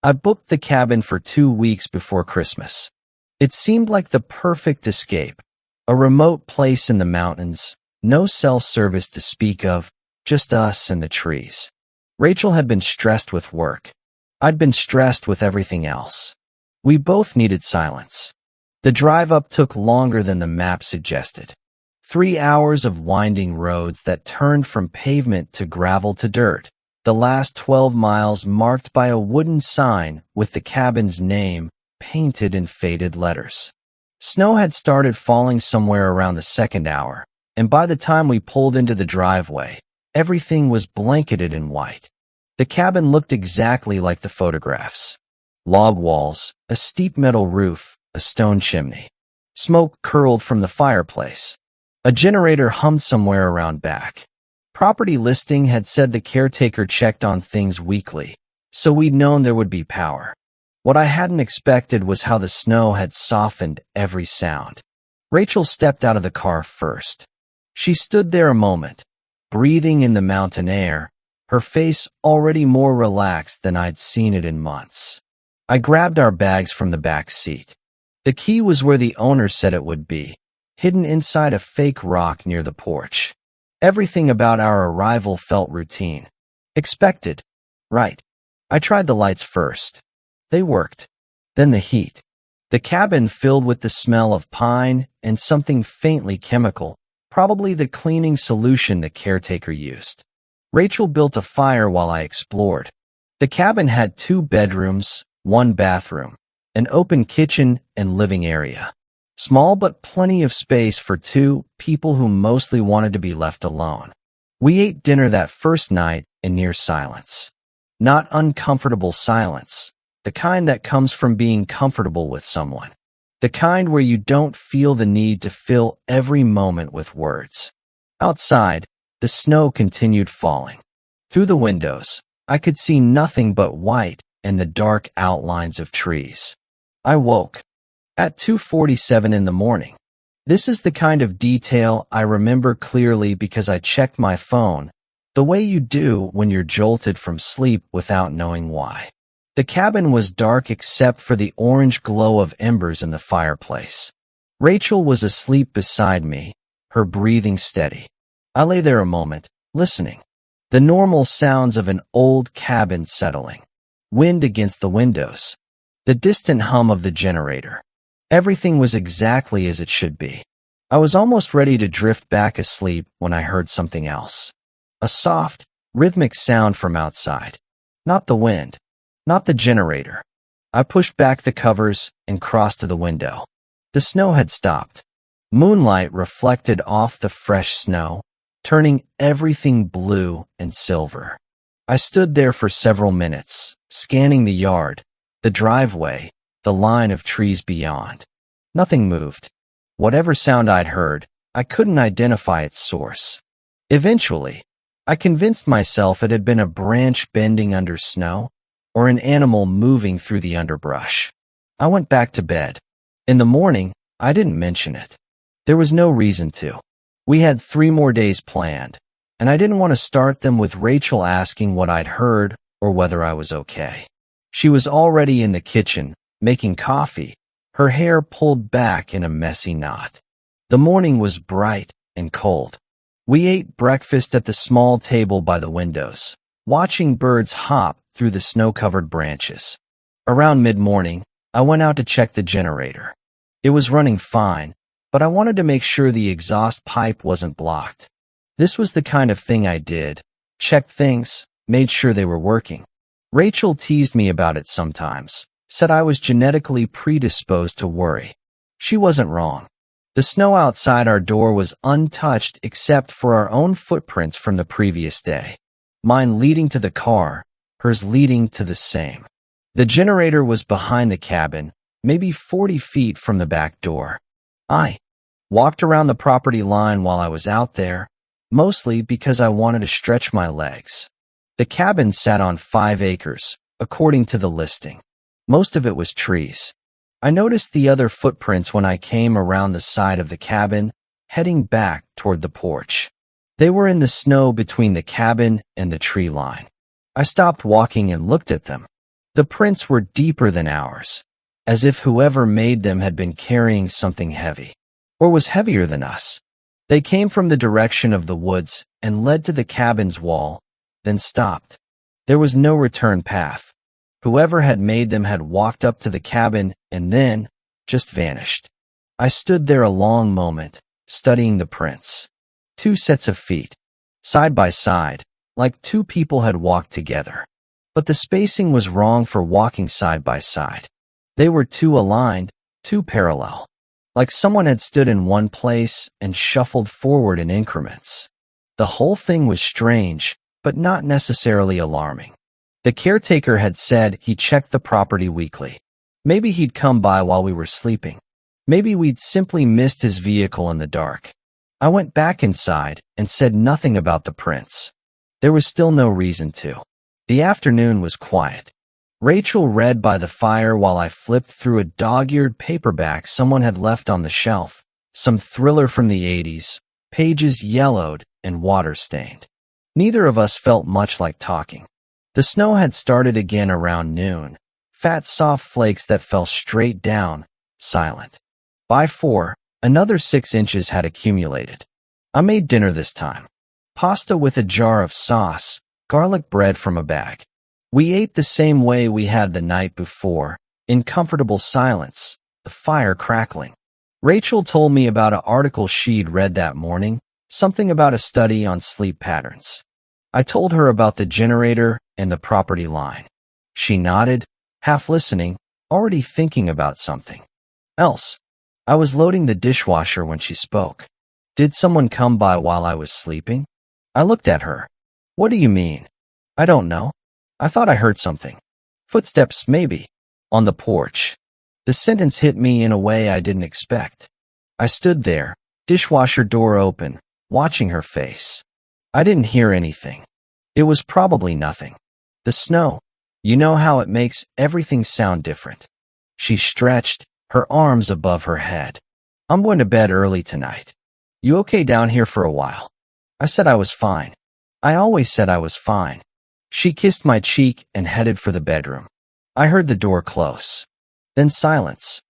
I booked the cabin for 2 weeks before Christmas. It seemed like the perfect escape. A remote place in the mountains, no cell service to speak of, just us and the trees. Rachel had been stressed with work. I'd been stressed with everything else. We both needed silence. The drive up took longer than the map suggested. 3 hours of winding roads that turned from pavement to gravel to dirt. The last 12 miles marked by a wooden sign with the cabin's name painted in faded letters. Snow had started falling somewhere around the second hour, and by the time we pulled into the driveway, everything was blanketed in white. The cabin looked exactly like the photographs. Log walls, a steep metal roof, a stone chimney. Smoke curled from the fireplace. A generator hummed somewhere around back. Property listing had said the caretaker checked on things weekly, so we'd known there would be power. What I hadn't expected was how the snow had softened every sound. Rachel stepped out of the car first. She stood there a moment, breathing in the mountain air, her face already more relaxed than I'd seen it in months. I grabbed our bags from the back seat. The key was where the owner said it would be, hidden inside a fake rock near the porch. Everything about our arrival felt routine. Expected. Right. I tried the lights first. They worked. Then the heat. The cabin filled with the smell of pine and something faintly chemical, probably the cleaning solution the caretaker used. Rachel built a fire while I explored. The cabin had 2 bedrooms, 1 bathroom, an open kitchen and living area. Small but plenty of space for 2 people who mostly wanted to be left alone. We ate dinner that first night in near silence. Not uncomfortable silence, the kind that comes from being comfortable with someone. The kind where you don't feel the need to fill every moment with words. Outside, the snow continued falling. Through the windows, I could see nothing but white and the dark outlines of trees. I woke at 2:47 in the morning. This is the kind of detail I remember clearly because I checked my phone, the way you do when you're jolted from sleep without knowing why. The cabin was dark except for the orange glow of embers in the fireplace. Rachel was asleep beside me, her breathing steady. I lay there a moment, listening. The normal sounds of an old cabin settling. Wind against the windows. The distant hum of the generator. Everything was exactly as it should be. I was almost ready to drift back asleep when I heard something else. A soft, rhythmic sound from outside. Not the wind. Not the generator. I pushed back the covers and crossed to the window. The snow had stopped. Moonlight reflected off the fresh snow, turning everything blue and silver. I stood there for several minutes, scanning the yard, the driveway, the line of trees beyond. Nothing moved. Whatever sound I'd heard, I couldn't identify its source. Eventually, I convinced myself it had been a branch bending under snow, or an animal moving through the underbrush. I went back to bed. In the morning, I didn't mention it. There was no reason to. We had 3 more days planned, and I didn't want to start them with Rachel asking what I'd heard or whether I was okay. She was already in the kitchen, making coffee, her hair pulled back in a messy knot. The morning was bright and cold. We ate breakfast at the small table by the windows, watching birds hop through the snow-covered branches. Around mid-morning, I went out to check the generator. It was running fine, but I wanted to make sure the exhaust pipe wasn't blocked. This was the kind of thing I did. Checked things, made sure they were working. Rachel teased me about it sometimes, said I was genetically predisposed to worry. She wasn't wrong. The snow outside our door was untouched except for our own footprints from the previous day. Mine leading to the car, hers leading to the same. The generator was behind the cabin, maybe 40 feet from the back door. I walked around the property line while I was out there, mostly because I wanted to stretch my legs. The cabin sat on 5 acres, according to the listing. Most of it was trees. I noticed the other footprints when I came around the side of the cabin, heading back toward the porch. They were in the snow between the cabin and the tree line. I stopped walking and looked at them. The prints were deeper than ours, as if whoever made them had been carrying something heavy, or was heavier than us. They came from the direction of the woods and led to the cabin's wall, then stopped. There was no return path. Whoever had made them had walked up to the cabin and then just vanished. I stood there a long moment, studying the prints. 2 sets of feet, side by side, like 2 people had walked together. But the spacing was wrong for walking side by side. They were too aligned, too parallel, like someone had stood in one place and shuffled forward in increments. The whole thing was strange, but not necessarily alarming. The caretaker had said he checked the property weekly. Maybe he'd come by while we were sleeping. Maybe we'd simply missed his vehicle in the dark. I went back inside and said nothing about the prints. There was still no reason to. The afternoon was quiet. Rachel read by the fire while I flipped through a dog-eared paperback someone had left on the shelf, some thriller from the 80s, pages yellowed and water-stained. Neither of us felt much like talking. The snow had started again around noon, fat soft flakes that fell straight down, silent. By 4, another 6 inches had accumulated. I made dinner this time. Pasta with a jar of sauce, garlic bread from a bag. We ate the same way we had the night before, in comfortable silence, the fire crackling. Rachel told me about an article she'd read that morning, something about a study on sleep patterns. I told her about the generator and the property line. She nodded, half listening, already thinking about something else. I was loading the dishwasher when she spoke. Did someone come by while I was sleeping? I looked at her. What do you mean? I don't know. I thought I heard something. Footsteps, maybe. On the porch. The sentence hit me in a way I didn't expect. I stood there, dishwasher door open, watching her face. I didn't hear anything. It was probably nothing. The snow. You know how it makes everything sound different. She stretched, her arms above her head. I'm going to bed early tonight. You okay down here for a while? I said I was fine. I always said I was fine. She kissed my cheek and headed for the bedroom. I heard the door close. Then silence.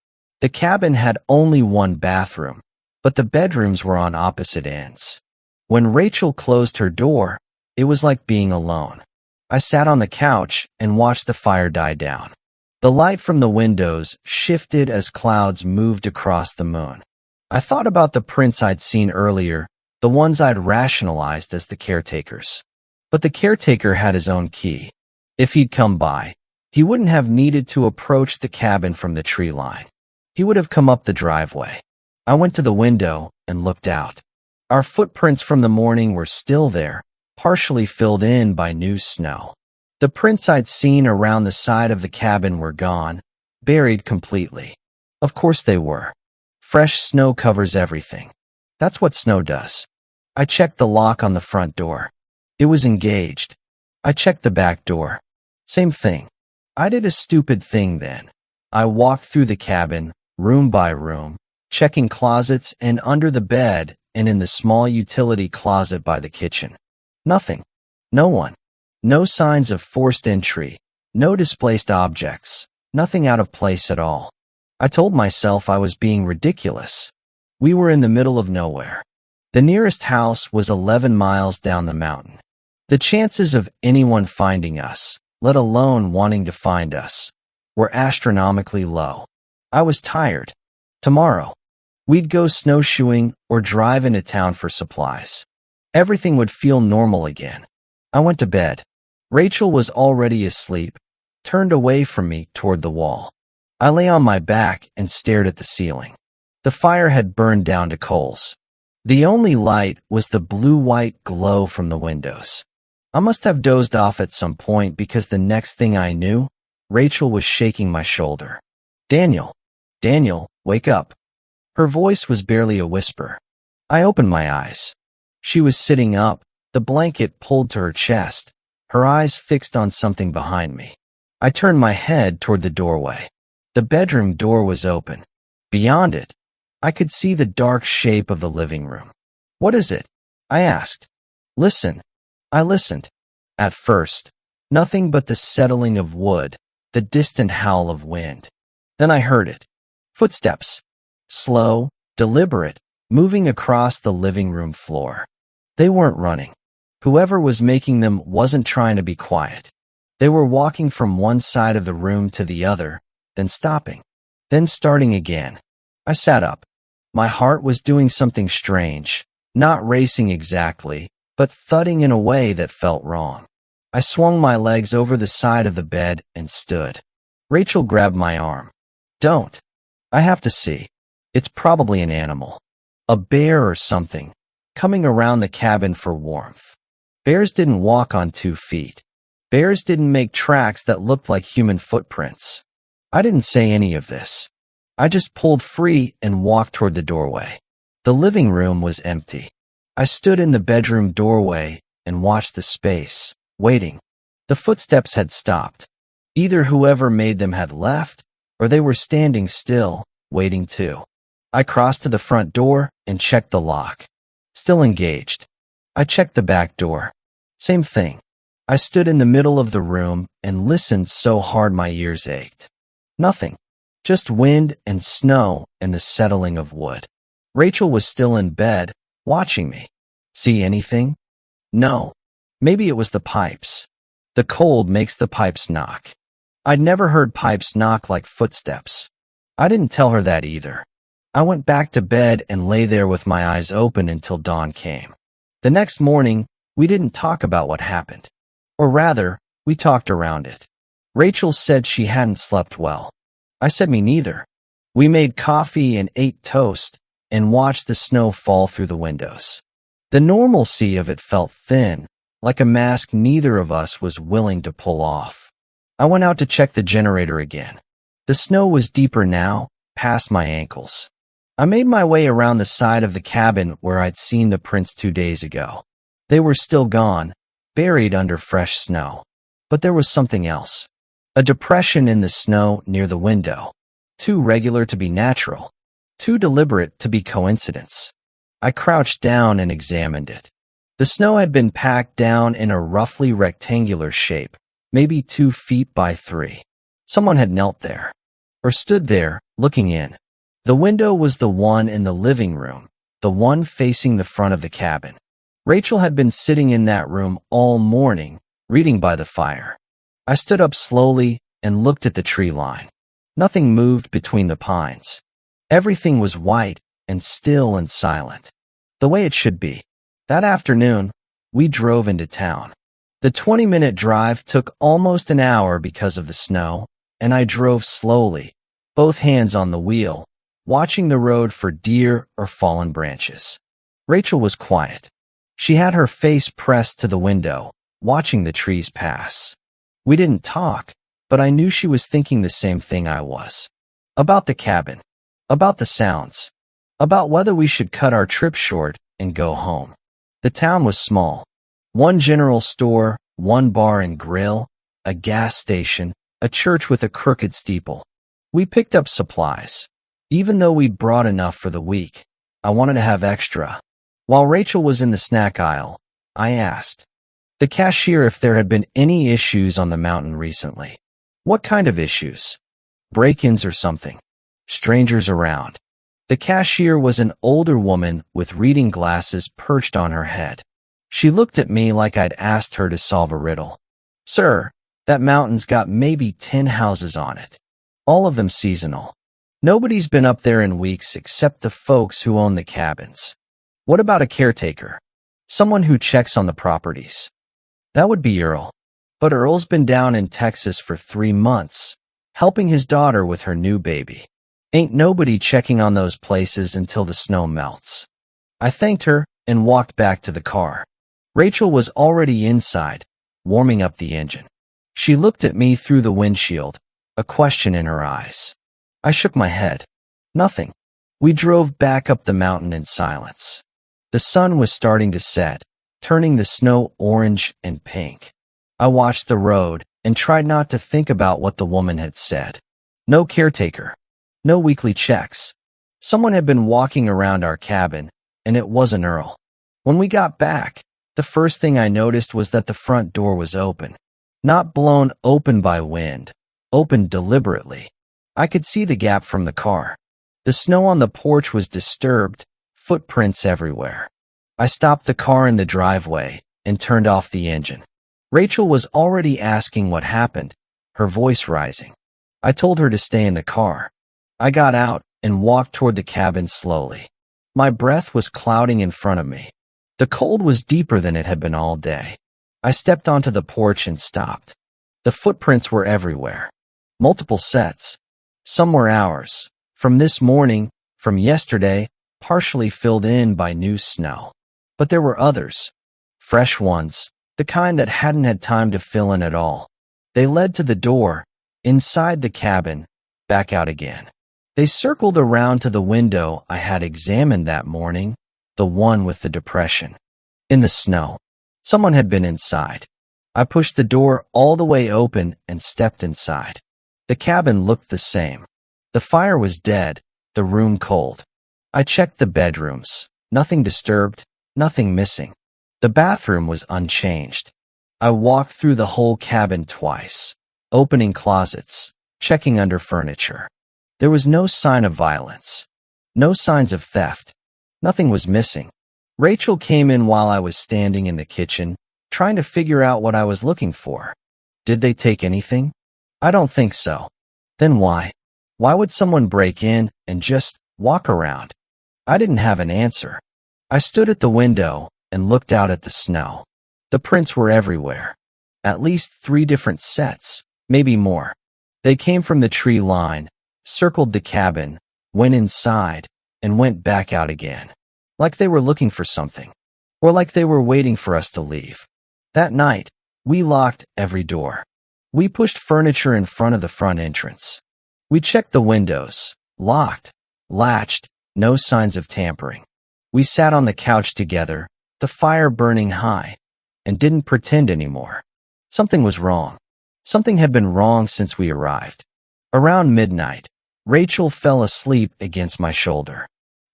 The cabin had only one bathroom, but the bedrooms were on opposite ends. When Rachel closed her door, it was like being alone. I sat on the couch and watched the fire die down. The light from the windows shifted as clouds moved across the moon. I thought about the prints I'd seen earlier, the ones I'd rationalized as the caretaker's. But the caretaker had his own key. If he'd come by, he wouldn't have needed to approach the cabin from the tree line. He would have come up the driveway. I went to the window and looked out. Our footprints from the morning were still there, partially filled in by new snow. The prints I'd seen around the side of the cabin were gone, buried completely. Of course they were. Fresh snow covers everything. That's what snow does. I checked the lock on the front door. It was engaged. I checked the back door. Same thing. I did a stupid thing then. I walked through the cabin, room by room, checking closets and under the bed and in the small utility closet by the kitchen. Nothing. No one. No signs of forced entry. No displaced objects. Nothing out of place at all. I told myself I was being ridiculous. We were in the middle of nowhere. The nearest house was 11 miles down the mountain. The chances of anyone finding us, let alone wanting to find us, were astronomically low. I was tired. Tomorrow, we'd go snowshoeing or drive into town for supplies. Everything would feel normal again. I went to bed. Rachel was already asleep, turned away from me toward the wall. I lay on my back and stared at the ceiling. The fire had burned down to coals. The only light was the blue-white glow from the windows. I must have dozed off at some point because the next thing I knew, Rachel was shaking my shoulder. Daniel, wake up. Her voice was barely a whisper. I opened my eyes. She was sitting up, the blanket pulled to her chest, her eyes fixed on something behind me. I turned my head toward the doorway. The bedroom door was open. Beyond it, I could see the dark shape of the living room. What is it? I asked. Listen. I listened. At first, nothing but the settling of wood, the distant howl of wind. Then I heard it. Footsteps. Slow, deliberate, moving across the living room floor. They weren't running. Whoever was making them wasn't trying to be quiet. They were walking from one side of the room to the other, then stopping, then starting again. I sat up. My heart was doing something strange, not racing exactly, but thudding in a way that felt wrong. I swung my legs over the side of the bed and stood. Rachel grabbed my arm. Don't. I have to see. It's probably an animal. A bear or something, coming around the cabin for warmth. Bears didn't walk on 2 feet. Bears didn't make tracks that looked like human footprints. I didn't say any of this. I just pulled free and walked toward the doorway. The living room was empty. I stood in the bedroom doorway and watched the space, waiting. The footsteps had stopped. Either whoever made them had left, or they were standing still, waiting too. I crossed to the front door and checked the lock. Still engaged. I checked the back door. Same thing. I stood in the middle of the room and listened so hard my ears ached. Nothing. Just wind and snow and the settling of wood. Rachel was still in bed, watching me. See anything? No. Maybe it was the pipes. The cold makes the pipes knock. I'd never heard pipes knock like footsteps. I didn't tell her that either. I went back to bed and lay there with my eyes open until dawn came. The next morning, we didn't talk about what happened. Or rather, we talked around it. Rachel said she hadn't slept well. I said me neither. We made coffee and ate toast and watched the snow fall through the windows. The normalcy of it felt thin, like a mask neither of us was willing to pull off. I went out to check the generator again. The snow was deeper now, past my ankles. I made my way around the side of the cabin where I'd seen the prints 2 days ago. They were still gone, buried under fresh snow. But there was something else. A depression in the snow near the window. Too regular to be natural. Too deliberate to be coincidence. I crouched down and examined it. The snow had been packed down in a roughly rectangular shape, maybe 2 feet by 3. Someone had knelt there, or stood there, looking in. The window was the one in the living room, the one facing the front of the cabin. Rachel had been sitting in that room all morning, reading by the fire. I stood up slowly and looked at the tree line. Nothing moved between the pines. Everything was white and still and silent, the way it should be. That afternoon, we drove into town. The 20-minute drive took almost an hour because of the snow, and I drove slowly, both hands on the wheel, watching the road for deer or fallen branches. Rachel was quiet. She had her face pressed to the window, watching the trees pass. We didn't talk, but I knew she was thinking the same thing I was. About the cabin. About the sounds. About whether we should cut our trip short and go home. The town was small. One general store, one bar and grill, a gas station, a church with a crooked steeple. We picked up supplies. Even though we'd brought enough for the week, I wanted to have extra. While Rachel was in the snack aisle, I asked the cashier if there had been any issues on the mountain recently. What kind of issues? Break-ins or something? Strangers around? The cashier was an older woman with reading glasses perched on her head. She looked at me like I'd asked her to solve a riddle. Sir, that mountain's got maybe 10 houses on it. All of them seasonal. Nobody's been up there in weeks except the folks who own the cabins. What about a caretaker? Someone who checks on the properties. That would be Earl. But Earl's been down in Texas for 3 months, helping his daughter with her new baby. Ain't nobody checking on those places until the snow melts. I thanked her and walked back to the car. Rachel was already inside, warming up the engine. She looked at me through the windshield, a question in her eyes. I shook my head. Nothing. We drove back up the mountain in silence. The sun was starting to set, turning the snow orange and pink. I watched the road and tried not to think about what the woman had said. No caretaker. No weekly checks. Someone had been walking around our cabin, and it wasn't Earl. When we got back, the first thing I noticed was that the front door was open. Not blown open by wind, opened deliberately. I could see the gap from the car. The snow on the porch was disturbed, footprints everywhere. I stopped the car in the driveway and turned off the engine. Rachel was already asking what happened, her voice rising. I told her to stay in the car. I got out and walked toward the cabin slowly. My breath was clouding in front of me. The cold was deeper than it had been all day. I stepped onto the porch and stopped. The footprints were everywhere. Multiple sets. Some were ours. From this morning, from yesterday, partially filled in by new snow. But there were others. Fresh ones, the kind that hadn't had time to fill in at all. They led to the door, inside the cabin, back out again. They circled around to the window I had examined that morning, the one with the depression. In the snow. Someone had been inside. I pushed the door all the way open and stepped inside. The cabin looked the same. The fire was dead, the room cold. I checked the bedrooms. Nothing disturbed, nothing missing. The bathroom was unchanged. I walked through the whole cabin twice, opening closets, checking under furniture. There was no sign of violence, no signs of theft. Nothing was missing. Rachel came in while I was standing in the kitchen, trying to figure out what I was looking for. Did they take anything? I don't think so. Then why? Why would someone break in and just walk around? I didn't have an answer. I stood at the window and looked out at the snow. The prints were everywhere. At least 3 different sets, maybe more. They came from the tree line, circled the cabin, went inside, and went back out again. Like they were looking for something. Or like they were waiting for us to leave. That night, we locked every door. We pushed furniture in front of the front entrance. We checked the windows, locked, latched, no signs of tampering. We sat on the couch together, the fire burning high, and didn't pretend anymore. Something was wrong. Something had been wrong since we arrived. Around midnight, Rachel fell asleep against my shoulder.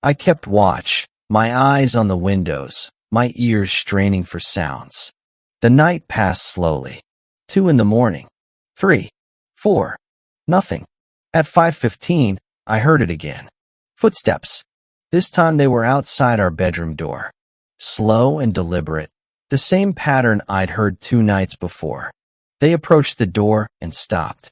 I kept watch, my eyes on the windows, my ears straining for sounds. The night passed slowly. 2 in the morning. 3. 4. Nothing. At 5:15, I heard it again. Footsteps. This time they were outside our bedroom door. Slow and deliberate. The same pattern I'd heard 2 nights before. They approached the door and stopped.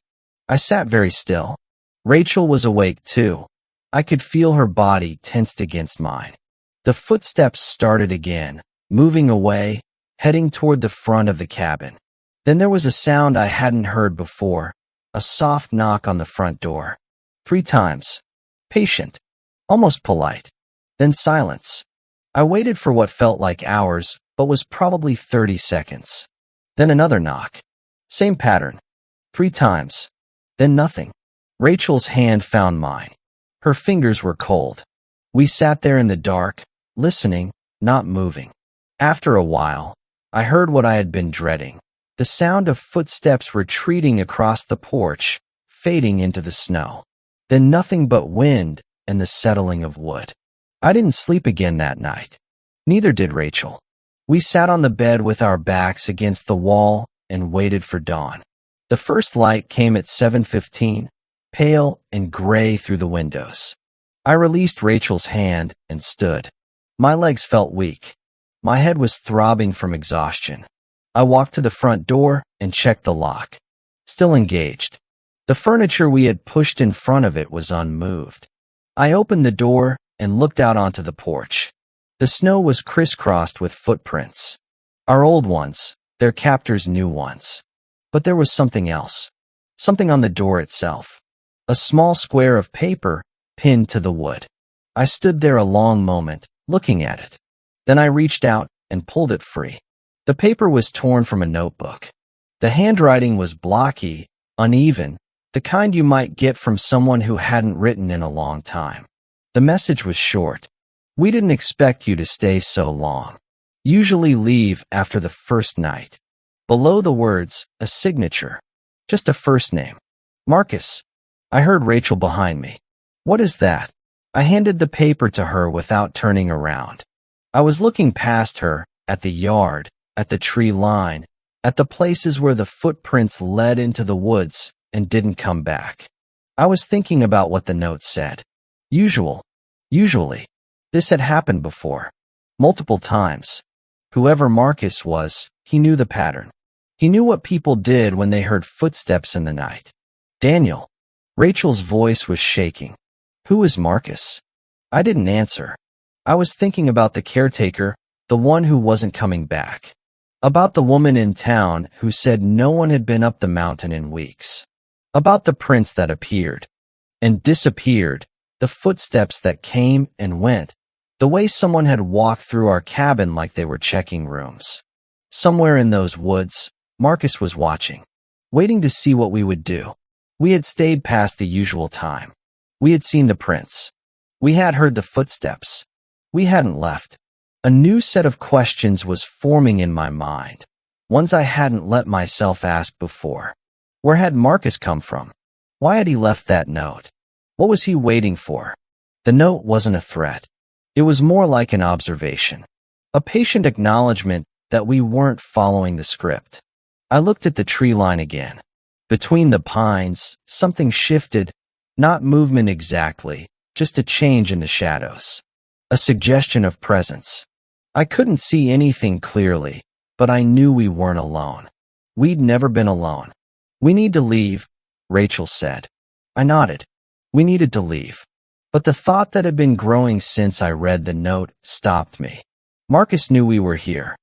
I sat very still. Rachel was awake too. I could feel her body tensed against mine. The footsteps started again, moving away, heading toward the front of the cabin. Then there was a sound I hadn't heard before, a soft knock on the front door. 3 times. Patient. Almost polite. Then silence. I waited for what felt like hours, but was probably 30 seconds. Then another knock. Same pattern. 3 times. Then nothing. Rachel's hand found mine. Her fingers were cold. We sat there in the dark, listening, not moving. After a while, I heard what I had been dreading. The sound of footsteps retreating across the porch, fading into the snow. Then nothing but wind and the settling of wood. I didn't sleep again that night. Neither did Rachel. We sat on the bed with our backs against the wall and waited for dawn. The first light came at 7:15, pale and gray through the windows. I released Rachel's hand and stood. My legs felt weak. My head was throbbing from exhaustion. I walked to the front door and checked the lock. Still engaged. The furniture we had pushed in front of it was unmoved. I opened the door and looked out onto the porch. The snow was crisscrossed with footprints. Our old ones, their captors' new ones. But there was something else. Something on the door itself. A small square of paper pinned to the wood. I stood there a long moment, looking at it. Then I reached out and pulled it free. The paper was torn from a notebook. The handwriting was blocky, uneven, the kind you might get from someone who hadn't written in a long time. The message was short. We didn't expect you to stay so long. Usually leave after the first night. Below the words, a signature. Just a first name. Marcus. I heard Rachel behind me. What is that? I handed the paper to her without turning around. I was looking past her, at the yard, at the tree line, at the places where the footprints led into the woods, and didn't come back. I was thinking about what the note said. Usually. This had happened before. Multiple times. Whoever Marcus was, he knew the pattern. He knew what people did when they heard footsteps in the night. Daniel. Rachel's voice was shaking. Who is Marcus? I didn't answer. I was thinking about the caretaker, the one who wasn't coming back. About the woman in town who said no one had been up the mountain in weeks. About the prints that appeared and disappeared, the footsteps that came and went, the way someone had walked through our cabin like they were checking rooms. Somewhere in those woods, Marcus was watching, waiting to see what we would do. We had stayed past the usual time. We had seen the prints. We had heard the footsteps. We hadn't left. A new set of questions was forming in my mind, ones I hadn't let myself ask before. Where had Marcus come from? Why had he left that note? What was he waiting for? The note wasn't a threat. It was more like an observation, a patient acknowledgement that we weren't following the script. I looked at the tree line again. Between the pines, something shifted, not movement exactly, just a change in the shadows. A suggestion of presence. I couldn't see anything clearly, but I knew we weren't alone. We'd never been alone. We need to leave, Rachel said. I nodded. We needed to leave. But the thought that had been growing since I read the note stopped me. Marcus knew we were here.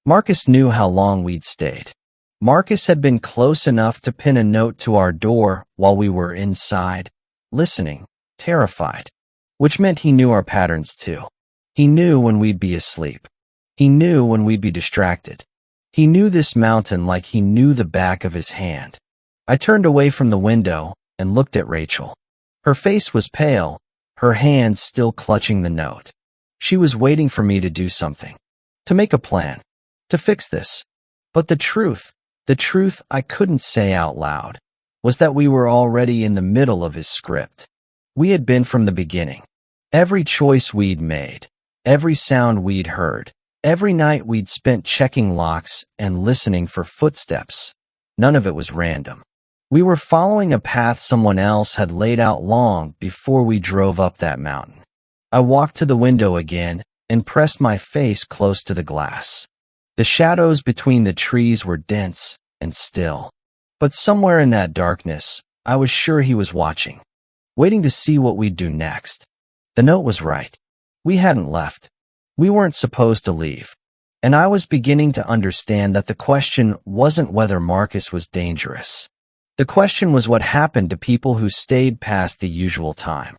Marcus knew how long we'd stayed. Marcus had been close enough to pin a note to our door while we were inside, listening, terrified, which meant he knew our patterns too. He knew when we'd be asleep. He knew when we'd be distracted. He knew this mountain like he knew the back of his hand. I turned away from the window and looked at Rachel. Her face was pale, her hands still clutching the note. She was waiting for me to do something, to make a plan, to fix this. But the truth I couldn't say out loud, was that we were already in the middle of his script. We had been from the beginning. Every choice we'd made, every sound we'd heard, every night we'd spent checking locks and listening for footsteps, none of it was random. We were following a path someone else had laid out long before we drove up that mountain. I walked to the window again and pressed my face close to the glass. The shadows between the trees were dense and still. But somewhere in that darkness, I was sure he was watching, waiting to see what we'd do next. The note was right. We hadn't left. We weren't supposed to leave. And I was beginning to understand that the question wasn't whether Marcus was dangerous. The question was what happened to people who stayed past the usual time.